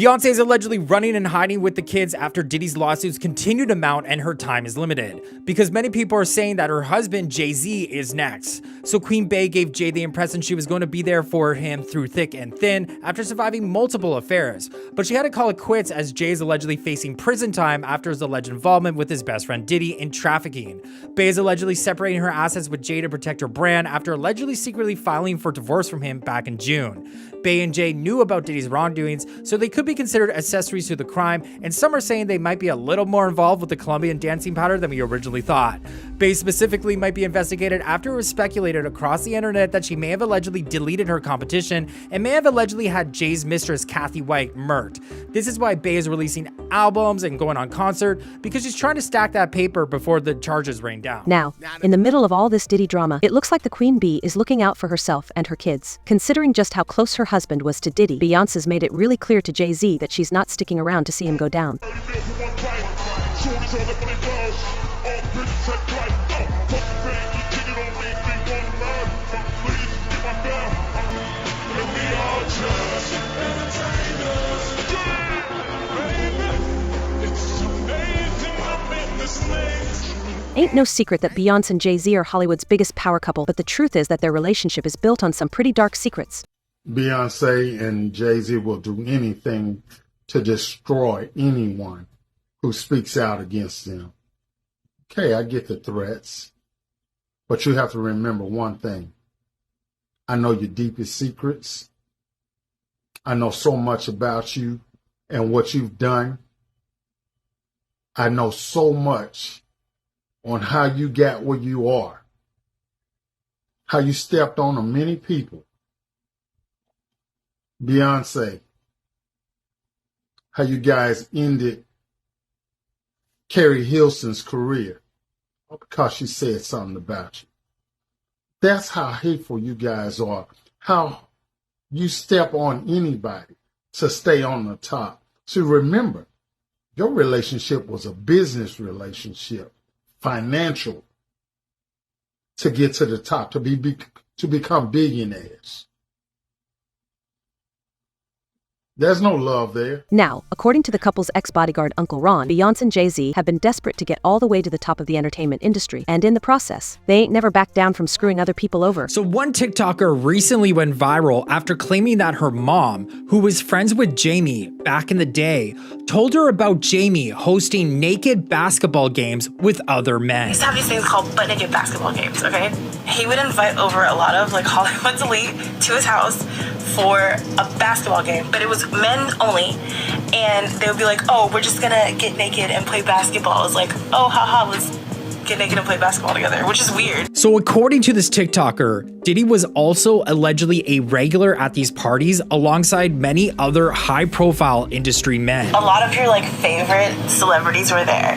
Beyoncé is allegedly running and hiding with the kids after Diddy's lawsuits continue to mount and her time is limited, because many people are saying that her husband JayZ is next. So Queen Bey gave Jay the impression she was going to be there for him through thick and thin after surviving multiple affairs, but she had to call it quits as Jay is allegedly facing prison time after his alleged involvement with his best friend Diddy in trafficking. Bey is allegedly separating her assets with Jay to protect her brand after allegedly secretly filing for divorce from him back in June. Bey and Jay knew about Diddy's wrongdoings, so they could be considered accessories to the crime, and some are saying they might be a little more involved with the Colombian dancing powder than we originally thought. Bey specifically might be investigated after it was speculated across the internet that she may have allegedly deleted her competition and may have allegedly had Jay's mistress Kathy White murked. This is why Bey is releasing albums and going on concert, because she's trying to stack that paper before the charges rain down. Now, in the middle of all this Diddy drama, it looks like the Queen Bee is looking out for herself and her kids. Considering just how close her husband was to Diddy, Beyoncé's made it really clear to JayZ that she's not sticking around to see him go down. Ain't no secret that Beyoncé and JayZ are Hollywood's biggest power couple, but the truth is that their relationship is built on some pretty dark secrets. Beyoncé and JayZ will do anything to destroy anyone who speaks out against them. Okay, I get the threats, but you have to remember one thing. I know your deepest secrets. I know so much about you and what you've done. I know so much on how you got where you are, how you stepped on many people. Beyoncé, how you guys ended Carrie Hilson's career because she said something about you. That's how hateful you guys are, how you step on anybody to stay on the top. So remember, your relationship was a business relationship, financial, to get to the top, to become billionaires. There's no love there. Now, according to the couple's ex-bodyguard Uncle Ron, Beyoncé and JayZ have been desperate to get all the way to the top of the entertainment industry, and in the process, they ain't never backed down from screwing other people over. So one TikToker recently went viral after claiming that her mom, who was friends with Jamie back in the day, told her about Jamie hosting naked basketball games with other men. He used to have these things called butt naked basketball games, okay? He would invite over a lot of like Hollywood's elite to his house for a basketball game, but it was men only, and they would be like, oh, we're just gonna get naked and play basketball. I was like, oh, haha, let's get naked and play basketball together, which is weird. So according to this TikToker, Diddy was also allegedly a regular at these parties alongside many other high-profile industry men. A lot of your like favorite celebrities were there,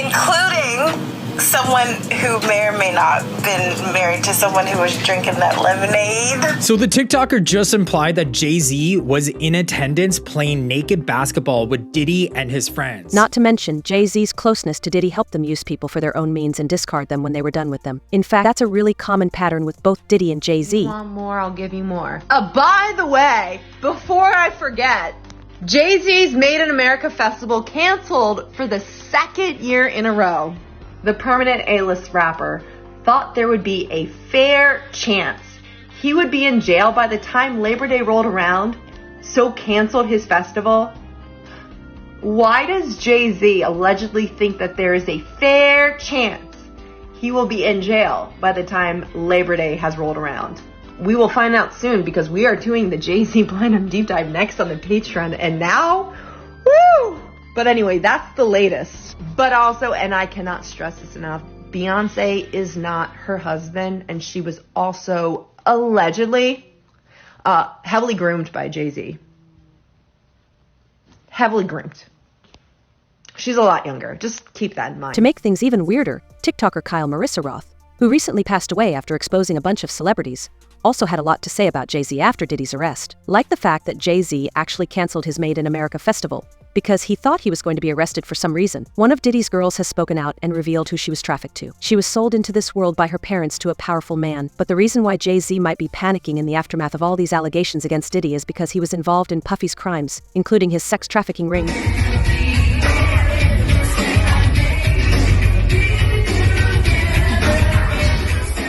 including someone who may or may not been married to someone who was drinking that lemonade. So the TikToker just implied that JayZ was in attendance playing naked basketball with Diddy and his friends. Not to mention, JayZ's closeness to Diddy helped them use people for their own means and discard them when they were done with them. In fact, that's a really common pattern with both Diddy and JayZ. You want more, I'll give you more. By the way, before I forget, JayZ's Made in America Festival canceled for the second year in a row. The permanent A-list rapper thought there would be a fair chance he would be in jail by the time Labor Day rolled around, so canceled his festival. Why does JayZ allegedly think that there is a fair chance he will be in jail by the time Labor Day has rolled around? We will find out soon, because we are doing the JayZ Blind Item Deep Dive next on the Patreon, and now, woo! But anyway, that's the latest. But also, and I cannot stress this enough, Beyoncé is not her husband, and she was also allegedly heavily groomed by JayZ. Heavily groomed. She's a lot younger. Just keep that in mind. To make things even weirder, TikToker Kyle Marissa Roth, who recently passed away after exposing a bunch of celebrities, also had a lot to say about JayZ after Diddy's arrest, like the fact that JayZ actually canceled his Made in America festival because he thought he was going to be arrested for some reason. One of Diddy's girls has spoken out and revealed who she was trafficked to. She was sold into this world by her parents to a powerful man, but the reason why JayZ might be panicking in the aftermath of all these allegations against Diddy is because he was involved in Puffy's crimes, including his sex trafficking ring.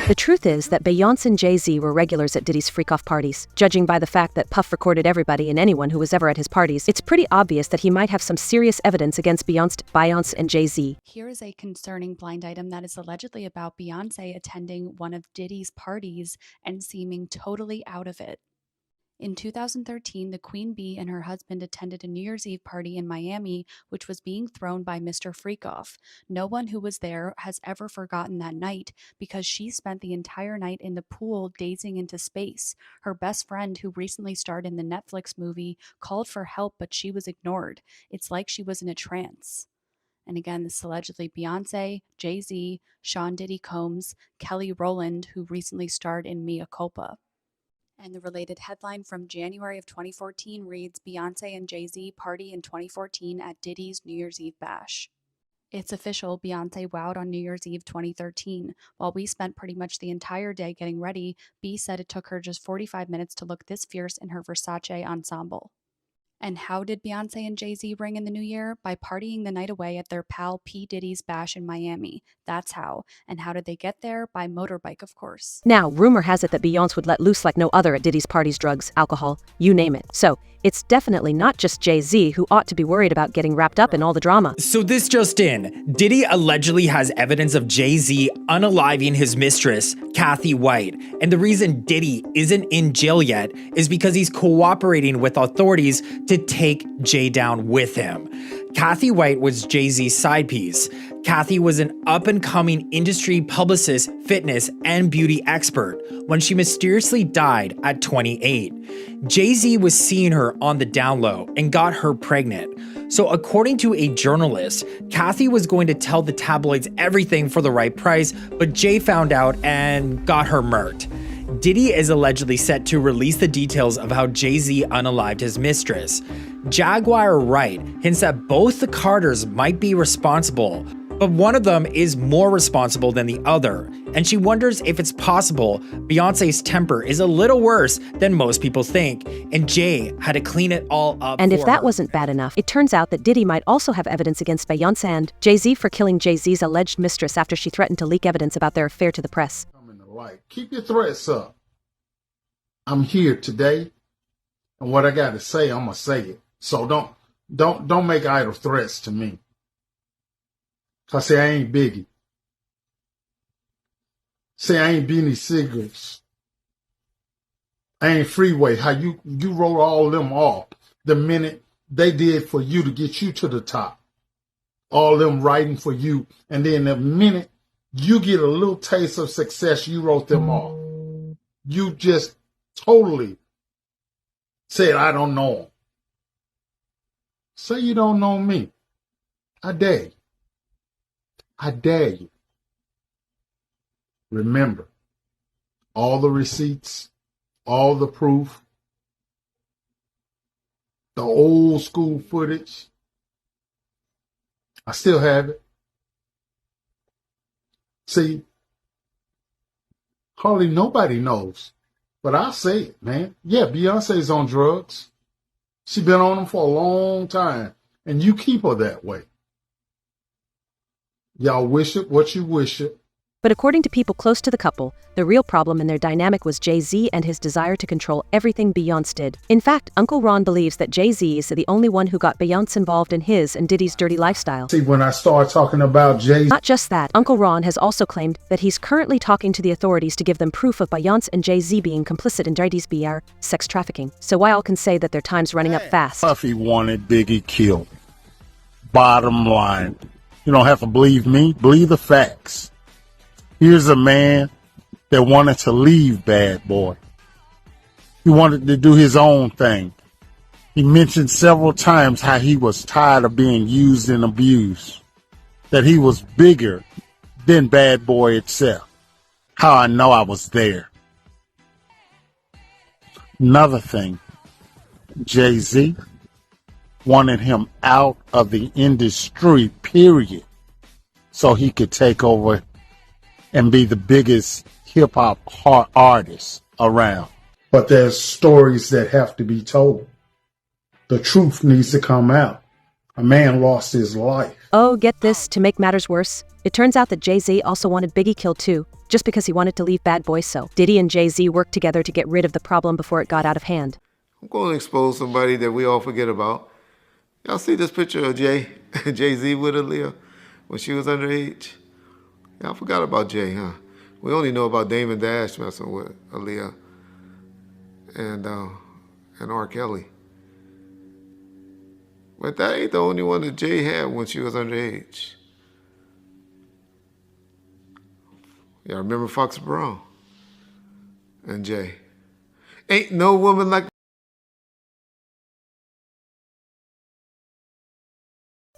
The truth is that Beyoncé and JayZ were regulars at Diddy's freak-off parties. Judging by the fact that Puff recorded everybody and anyone who was ever at his parties, it's pretty obvious that he might have some serious evidence against Beyoncé and JayZ. Here is a concerning blind item that is allegedly about Beyoncé attending one of Diddy's parties and seeming totally out of it. In 2013, the Queen Bee and her husband attended a New Year's Eve party in Miami, which was being thrown by Mr. Freakoff. No one who was there has ever forgotten that night because she spent the entire night in the pool dazing into space. Her best friend, who recently starred in the Netflix movie, called for help, but she was ignored. It's like she was in a trance. And again, this is allegedly Beyoncé, JayZ, Sean Diddy Combs, Kelly Rowland, who recently starred in Mea Culpa. And the related headline from January of 2014 reads, Beyoncé and JayZ party in 2014 at Diddy's New Year's Eve bash. It's official, Beyoncé wowed on New Year's Eve 2013. While we spent pretty much the entire day getting ready, B said it took her just 45 minutes to look this fierce in her Versace ensemble. And how did Beyoncé and JayZ ring in the new year? By partying the night away at their pal P. Diddy's bash in Miami. That's how. And how did they get there? By motorbike, of course. Now, rumor has it that Beyoncé would let loose like no other at Diddy's parties, drugs, alcohol, you name it. So, it's definitely not just JayZ who ought to be worried about getting wrapped up in all the drama. So this just in, Diddy allegedly has evidence of JayZ unaliving his mistress, Kathy White. And the reason Diddy isn't in jail yet is because he's cooperating with authorities to take Jay down with him. Kathy White was JayZ's side piece. Kathy was an up-and-coming industry publicist, fitness, and beauty expert when she mysteriously died at 28. JayZ was seeing her on the down low and got her pregnant. So according to a journalist, Kathy was going to tell the tabloids everything for the right price, but Jay found out and got her murked. Diddy is allegedly set to release the details of how JayZ unalived his mistress. Jaguar Wright hints that both the Carters might be responsible, but one of them is more responsible than the other, and she wonders if it's possible Beyoncé's temper is a little worse than most people think, and Jay had to clean it all up. And if that her. wasn't bad enough, it turns out that Diddy might also have evidence against Beyoncé and JayZ for killing JayZ's alleged mistress after she threatened to leak evidence about their affair to the press. Keep your threats up. I'm here today, and what I got to say, I'm gonna say it. So don't make idle threats to me. I say I ain't Biggie. Say I ain't Beanie Siegels. I ain't Freeway. How you wrote all them off the minute they did for you to get you to the top. All them writing for you, and then the minute you get a little taste of success, you wrote them off. You just totally said, I don't know them. Say you don't know me. I dare you. I dare you. Remember, all the receipts, all the proof, the old school footage, I still have it. See, hardly nobody knows, but I'll say it, man. Yeah, Beyonce's on drugs. She's been on them for a long time, and you keep her that way. Y'all wish it what you wish it. But according to people close to the couple, the real problem in their dynamic was JayZ and his desire to control everything Beyoncé did. In fact, Uncle Ron believes that JayZ is the only one who got Beyoncé involved in his and Diddy's dirty lifestyle. See, when I start talking about JayZ... Not just that, Uncle Ron has also claimed that he's currently talking to the authorities to give them proof of Beyoncé and JayZ being complicit in Diddy's BR sex trafficking. So while can say that their time's running up fast. Puffy wanted Biggie killed. Bottom line. You don't have to believe me. Believe the facts. Here's a man that wanted to leave Bad Boy. He wanted to do his own thing. He mentioned several times how he was tired of being used and abused. That he was bigger than Bad Boy itself. How I know I was there. Another thing, JayZ, wanted him out of the industry, period, so he could take over and be the biggest hip-hop artist around. But there's stories that have to be told. The truth needs to come out. A man lost his life. Oh, get this, to make matters worse. It turns out that JayZ also wanted Biggie killed too, just because he wanted to leave Bad Boy. So Diddy and JayZ worked together to get rid of the problem before it got out of hand. I'm going to expose somebody that we all forget about. Y'all see this picture of JayZ with Aaliyah when she was underage? Y'all forgot about Jay, huh? We only know about Damon Dash messing with Aaliyah and R. Kelly. But that ain't the only one that Jay had when she was underage. Y'all remember Fox Brown and Jay? Ain't no woman like.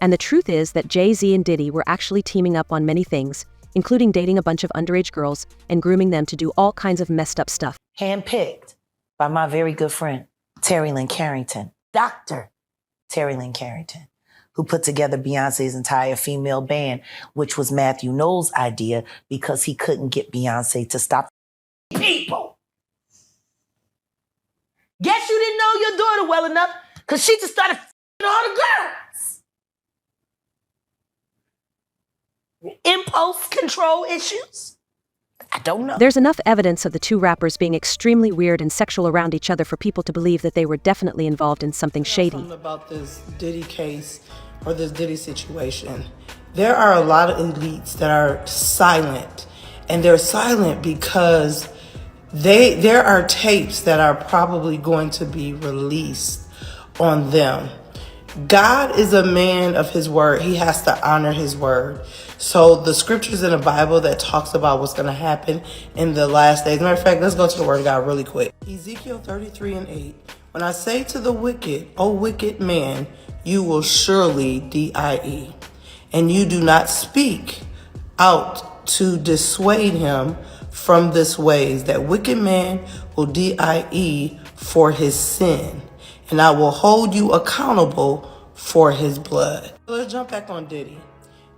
And the truth is that JayZ and Diddy were actually teaming up on many things, including dating a bunch of underage girls and grooming them to do all kinds of messed up stuff. Handpicked by my very good friend, Terry Lynn Carrington, Dr. Terry Lynn Carrington, who put together Beyonce's entire female band, which was Matthew Knowles' idea because he couldn't get Beyonce to stop people. Guess you didn't know your daughter well enough because she just started all the girls. Impulse control issues? I don't know. There's enough evidence of the two rappers being extremely weird and sexual around each other for people to believe that they were definitely involved in something shady. Something about this Diddy case or this Diddy situation. There are a lot of elites that are silent, and they're silent because there are tapes that are probably going to be released on them. God is a man of his word. He has to honor his word. So the scriptures in the Bible that talks about what's going to happen in the last days. Matter of fact, let's go to the word of God really quick. Ezekiel 33:8. When I say to the wicked, O wicked man, you will surely die, and you do not speak out to dissuade him from this ways. That wicked man will die for his sin, and I will hold you accountable for his blood. Let's jump back on Diddy,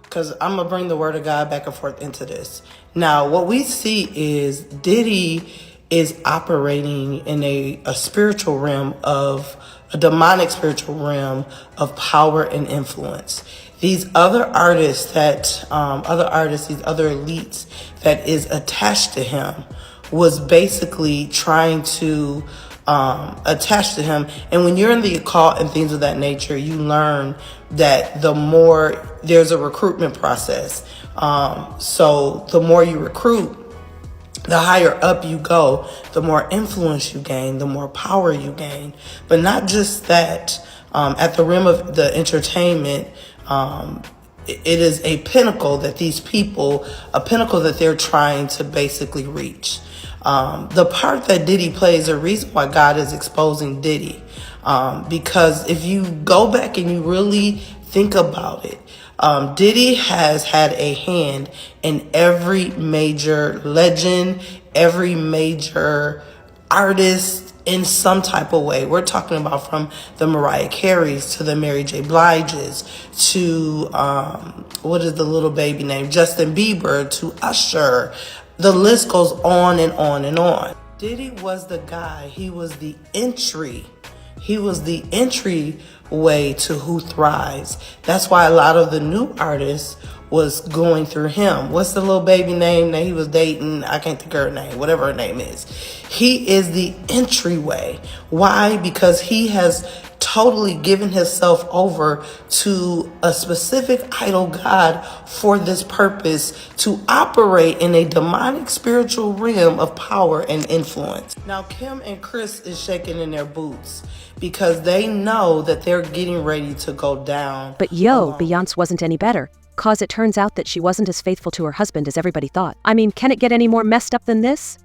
because I'm going to bring the word of God back and forth into this. Now, what we see is Diddy is operating in a spiritual realm of a demonic spiritual realm of power and influence. These other artists these other elites that is attached to him was basically trying to attach to him. And when you're in the occult and things of that nature, you learn that the more there's a recruitment process. So the more you recruit, the higher up you go, the more influence you gain, the more power you gain. But not just that, at the rim of the entertainment, it is a pinnacle that they're trying to basically reach. The part that Diddy plays, the reason why God is exposing Diddy, because if you go back and you really think about it, Diddy has had a hand in every major legend, every major artist in some type of way. We're talking about from the Mariah Careys to the Mary J. Bliges to, what is the little baby name? Justin Bieber to Usher. The list goes on and on and on. Diddy was the guy. He was the entry. He was the entryway to who thrives. That's why a lot of the new artists was going through him. What's the little baby name that he was dating? I can't think of her name, whatever her name is. He is the entryway. Why? Because he has totally given himself over to a specific idol god for this purpose, to operate in a demonic spiritual realm of power and influence. Now, Kim and Chris is shaking in their boots because they know that they're getting ready to go down. But Beyoncé wasn't any better, cause it turns out that she wasn't as faithful to her husband as everybody thought. I mean, can it get any more messed up than this?